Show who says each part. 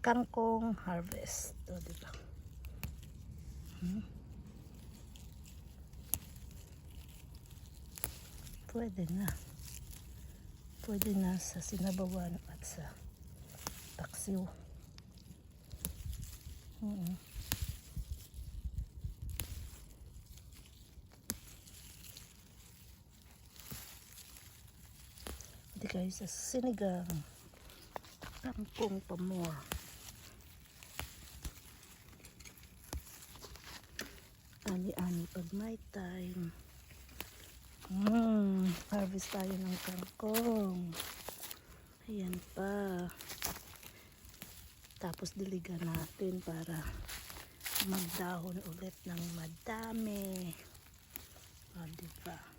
Speaker 1: kangkong harvest. O, diba? Pwede na. Pwede na sa sinabawan at sa taksiw. Hindi kayo sa sinigang kangkong pa more. Ani-ani pag may time. Harvest tayo ng kangkong. Ayan pa. Tapos diligan natin para magdahon ulit ng madami. O, diba?